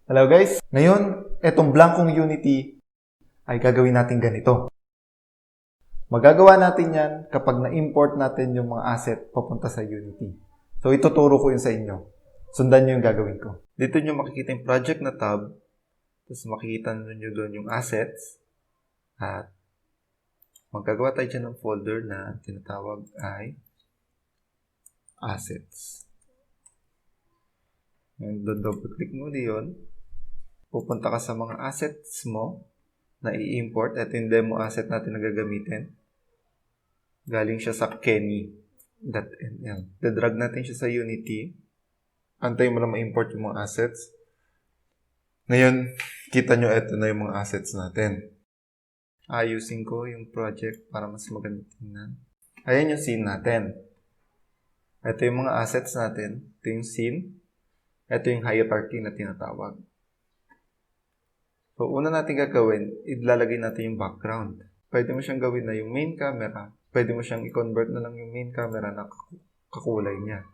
Hello guys! Ngayon, itong blankong Unity ay gagawin natin ganito. Magagawa natin yan kapag na-import natin yung mga asset papunta sa Unity. So, ituturo ko yun sa inyo. Sundan nyo yung gagawin ko. Dito nyo makikita yung project na tab. Tapos makikita nyo doon yung assets. At magagawa tayo dyan ng folder na tinatawag ay assets. And double click mo yun. Pupunta ka sa mga assets mo na i-import. Ito yung demo asset natin na gagamitin. Galing siya sa Kenny.nl. Dadrag natin siya sa Unity. Antayin mo na ma-import yung mga assets. Ngayon, kita nyo ito na yung mga assets natin. Ayusin ko yung project para mas maganda tingnan. Ayan yung scene natin. Ito yung mga assets natin. Ito yung scene. Ito yung hierarchy na tinatawag. So, una natin gagawin, ilalagay natin yung background. Pwede mo siyang gawin na yung main camera. Pwede mo siyang i-convert na lang yung main camera na kakulay niya.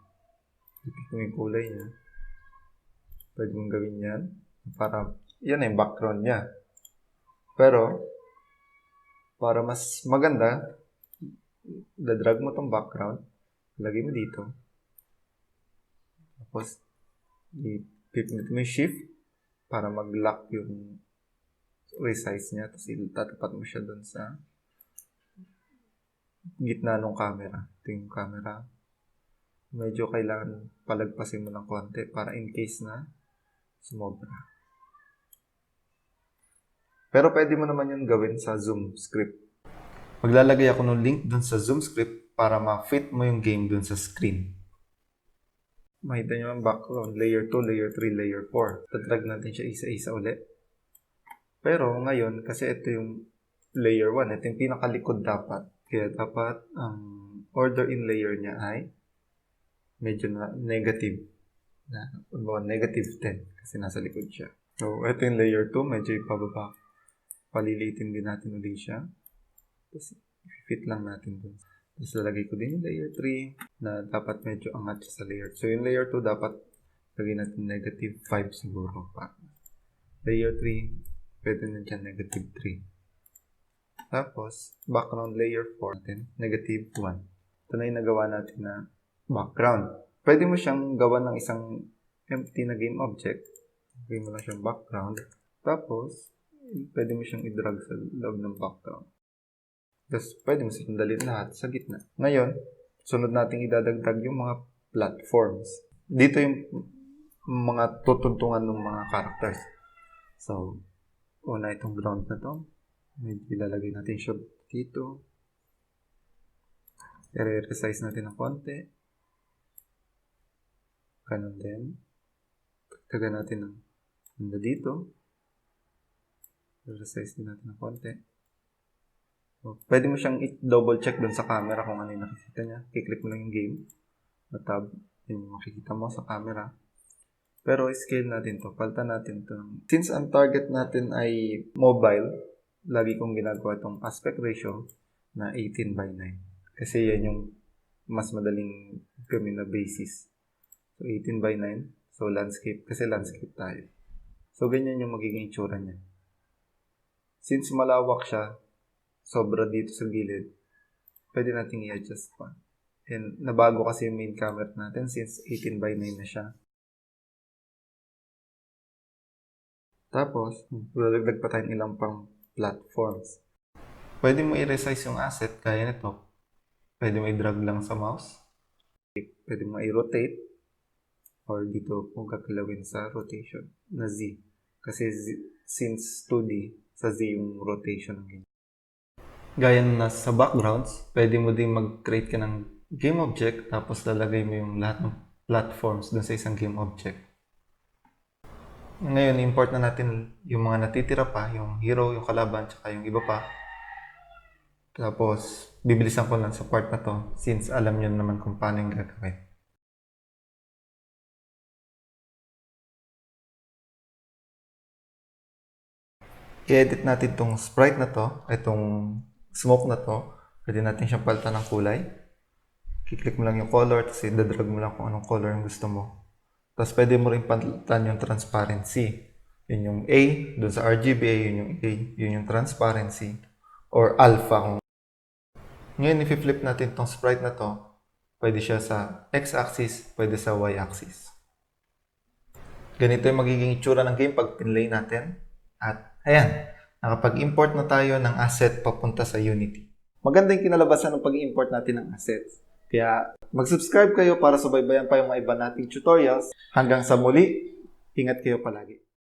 Ipit mo yung kulay niya. Pwede mong gawin yan. Para, yan yung background niya. Pero, para mas maganda, dadrag mo tong background. Lagay mo dito. Tapos, i-pipit mo yung shift para mag-lock yung resize niya. Tapos, itatapat mo siya dun sa gitna ng camera. Ito yung camera. Medyo kailangan palagpasin mo ng konti para in case na sumobra. Pero pwede mo naman yun gawin sa Zoom script. Maglalagay ako ng link dun sa Zoom script para ma-fit mo yung game dun sa screen. Makita nyo ang background. Layer 2, layer 3, layer 4. Tadrag natin siya isa-isa ulit. Pero ngayon, kasi ito yung layer 1. Ito yung pinakalikod dapat. Kaya dapat ang order in layer niya ay medyo na negative. Negative 10 kasi nasa likod siya. So, ito yung layer 2. Medyo ipababa. Palilitin din natin ulit siya. Tapos, fit lang natin dun. Tapos, lalagay ko din yung layer 3 na dapat medyo angat siya sa layer. So, yung layer 2 dapat lagay natin negative 5 siguro pa. Layer 3, pwede na dyan negative 3. Tapos, background layer 4 natin, negative 1. Ito na yung nagawa natin na background. Pwede mo siyang gawa ng isang empty na game object. Lagay mo lang siyang background. Tapos, pwede mo siyang i-drag sa loob ng background. Tapos, pwede mo siyang dalhin lahat sa gitna. Ngayon, sunod natin idadagdag yung mga platforms. Dito yung mga tutuntungan ng mga characters. So, una itong ground na to. Medyo ilalagay natin siya dito. I-resize natin ng konti. Ganun din. Taga natin ng ganda dito. I-resize din natin ng konti. So, pwede mo siyang i-double check dun sa camera kung ano yung nakikita niya. I-click mo lang yung game na tab. Yun yung makikita mo sa camera. Pero scale natin to. Palitan natin to. Since ang target natin ay mobile, lagi kong ginagawa itong aspect ratio na 18:9. Kasi yan yung mas madaling gawin na basis. So, 18:9. So, landscape. Kasi landscape tayo. So, ganyan yung magiging itsura niya. Since malawak siya, sobra dito sa gilid, pwede natin i-adjust pa. And nabago kasi yung main camera natin since 18:9 na siya. Tapos, lalagdag pa tayong ilang pang platforms. Pwede mo i-resize yung asset kaya nito. Pwede mo i-drag lang sa mouse. Pwede mo i-rotate. Or dito kung kakalawin sa rotation na Z. Kasi since 2D, sa Z yung rotation ng game. Gaya na sa backgrounds, pwede mo din mag-create ka ng game object tapos lalagay mo yung lahat ng platforms dun sa isang game object. Ngayon, import na natin yung mga natitira pa, yung hero, yung kalaban, tsaka yung iba pa. Tapos, bibilisan ko lang sa part na to since alam nyo naman kung paano yung gagawin. I-edit natin itong sprite na to, itong smoke na to. Pwede natin siyang palitan ng kulay. Kiklik mo lang yung color, tapos i-drag mo lang kung anong color yung gusto mo. Tapos pwede mo rin palitan yung transparency. Yun yung A, dun sa RGBA, yun yung A, yun yung transparency, or alpha. Ngayon, i-flip natin tong sprite na to. Pwede siya sa x-axis, pwede sa y-axis. Ganito yung magiging itsura ng game pag pinlay natin. At ayan, nakapag-import na tayo ng asset papunta sa Unity. Maganda yung kinalabasan ng pag-import natin ng assets. Kaya mag-subscribe kayo para subaybayan pa yung mga iba nating tutorials. Hanggang sa muli, ingat kayo palagi.